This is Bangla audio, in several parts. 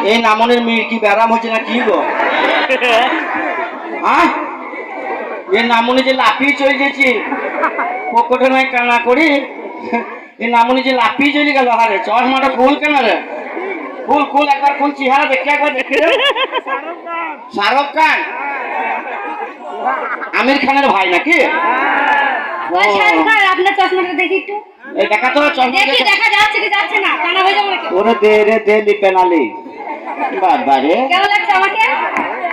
এই নামনের মেয়ের কি ব্যারাম হচ্ছে না কি গো? হ্যাঁ, এই নামনি যে লাফিয়ে চলে গেছি পকেটে নয় কানা করি, এই নামনি যে লাফিয়ে চলে গেল। আরে চশমাটা খুল কেন রে? খুল খুল, একবার খুল, চেহারা দেখে একবার দেখে। শাহরুখ খান আমির খানের ভাই নাকি? আপনার চশমাটা দেখি একটু। এই দেখা তো চশমা দেখি দেখা যাচ্ছে কি যাচ্ছে না, কানা হয়ে যাবে নাকি? ওরে দে রে দে লিপেনালি বাবা রে। কেমন লাগছে আমাকে?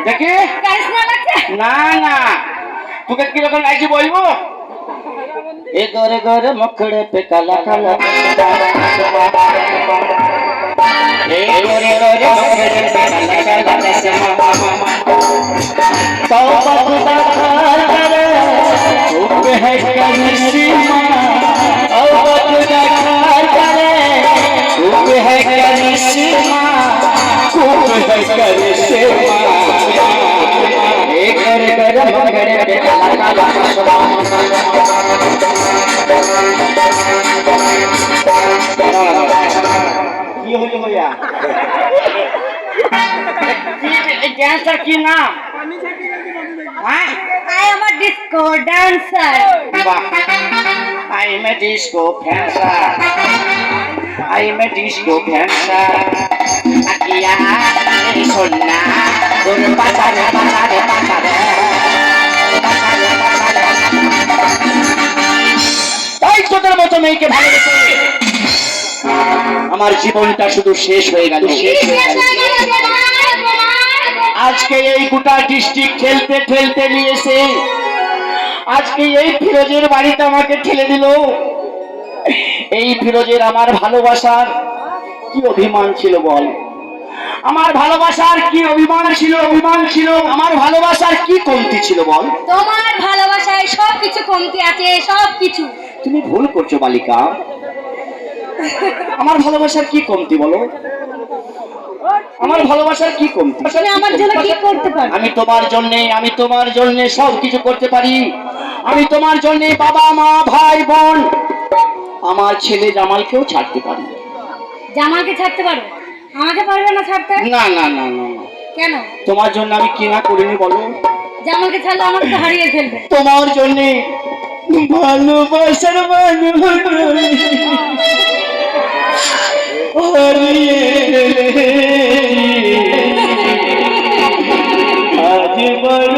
দেখি কারিশমা লাগছে? না না, তোকে কিরকম লাগছে বলবো? এ গোরে গোরে মুখড়ে পে কালা কালা, এ গোরে গোরে মুখড়ে পে কালা কালা চশমা, तौबा खुदा खार करे खूब है करिश्मा, तौबा खुदा खार करे खूब है करिश्मा, खूब है करिश्मा, एक करे करे मगरे पे काला काला चश्मा। কি হলো ভাইয়া? এই ড্যান্সার কি নাম? I am a disco dancer. I am a disco dancer. I am a disco dancer. Akia, ei sonna, dur pasare pasare pasare. তাই তোদের মতো মেয়েকে ভালোবেসে আমার জীবনটা শুধু শেষ হয়ে গেল, শেষ হয়ে গেল। আজকে এই গোটা ডিস্ট্রিক্ট ঠেলতে ঠেলতে নিয়েছে, আজকে এই ফিরোজের বাড়িতে আমাকে ঠেলে দিল। এই ফিরোজের আমার ভালোবাসার কি অভিমান ছিল বল? আমার ভালোবাসার কি অভিমান ছিল, অভিমান ছিল। আমার ভালোবাসার কি কমতি ছিল বল? তোমার ভালোবাসায় সবকিছু কমতি আছে, সবকিছু। তুমি ভুল করছো বালিকা। আমার ভালোবাসার কি কমতি বলো? আমার ভালোবাসার কি কমতি? তুমি আমার জন্য কি করতে পারো? আমি তোমার জন্য সব কিছু করতে পারি। আমি তোমার জন্য বাবা মা ভাই বোন আমার ছেলে জামালকেও ছাড়তে পারি। জামালকে ছাড়তে পারো, আমাকে পারবে না ছাড়তে? না না না না না। কেন? তোমার জন্য আমি কি না করিনি বলো? জামালকে ছাড়লে আমাকে তো হারিয়ে ফেলবে। তোমার জন্য ভালোবাসার মানুষ হারিয়ে আজ বড়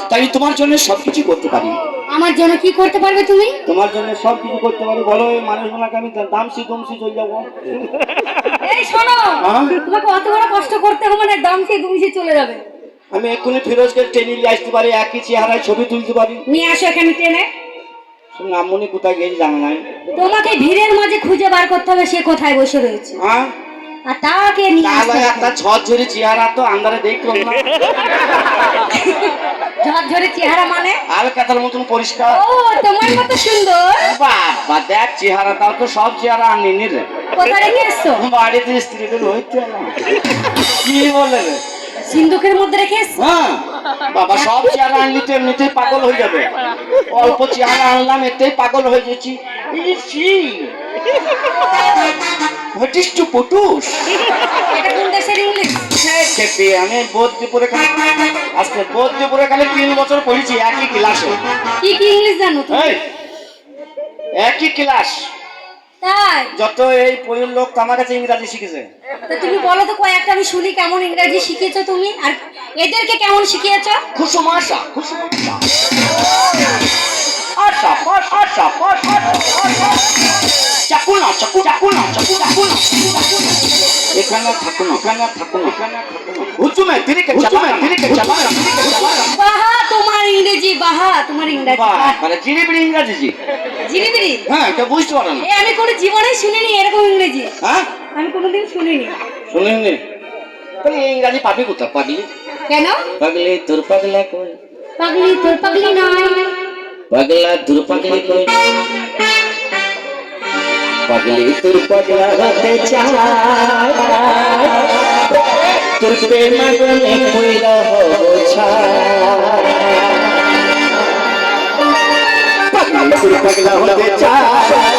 তাই তোমার জন্য সবকিছু করতে পারি। আমার জন্য কি করতে পারবে তুমি? তোমার জন্য সবকিছু করতে পারি। বলো এই মানুষগুলোকে আমি দামসি দুমসি চলে যাবো। এই শোনো, তোমাকে অত বড় কষ্ট করতে হবে না, দামসি দুমসি চলে যাবে। আমি এক্ষুনি ফিরোজকে টেনে নিয়ে আসতে পারি, একই চেহারায় ছবি তুলতে পারি। নিয়ে আসো এখানে টেনে। নামনি কোথায় গেছে জানা নাই। তোমাকে ভিড়ের মাঝে খুঁজে বার করতে হবে সে কোথায় বসে রয়েছে। হ্যাঁ, আর তাকে নিয়ে আসতে হবে। একটা ঝরঝরে চেহারা তো আন্দারে দেখলাম না। ঝরঝরে চেহারা মানে? আলকাতার মতন পরিষ্কার। ও তোমার মতো সুন্দর। বাবা দেখ চেহারাটাও তো সব চেহারা আনিনি রে। কোথায় রেখে এসছো? বাড়িতে স্ত্রীদের হইতে না। কি বলে রে? সিন্ধুকের মধ্যে রেখে এসছো? হ্যাঁ বাবা, সব চেহারা আনলি তো এমনিতেই পাগল হয়ে যাবে। অল্প চেহারা আনলাম এতেই পাগল হয়ে যাচ্ছি। হোয়াট ইজ টু পটুস? এটা কোন দেশের ইংলিশ? আমি বোধপুরে আজকে বোধপুরে খালি 3 বছর পড়েছি একই ক্লাসে। কি কি ইংলিশ জানো তুমি? একই ক্লাস। তাই? যত এই পরির লোক আমার কাছে ইংরেজি শিখেছে। তো তুমি বলো তো কয়েকটা, আমি শুনি কেমন ইংরেজি শিখেছো তুমি, আর এদেরকে কেমন শিখিয়েছো? খুশুমাশা খুশুমাশা আশা পাশ আশা পাশ চাকুনা চাকু চাকুনা চাকু চাকুনা এখানে থাকুন এখানে থাকুন এখানে থাকুন হুজুমে তিরিকে চালা বাহা তোমার ইংরেজি, বাহা তোমার ইংরেজি। বাহ, মানে জিরিবিরি ইংরেজি জি। জিরিবিরি? হ্যাঁ, এটা বুঝতে পারেন না। আমি কোনো জীবনেই শুনিনি এরকম ইংরেজি। হ্যাঁ, আমি কোনোদিন শুনিনি। শুনেননি? তাহলে এই ইংরেজি পাবি কোথায়? পাগলি কেন? পাগলি তোর পাগলা কই? পাগলি তোর পাগলি নয়, পাগলা তোর পাগলি কই? পাগলি তোর পাগলা হতে চায় প্রেমাগুনে কইরা হচ্ছা পাগলা হতে চায়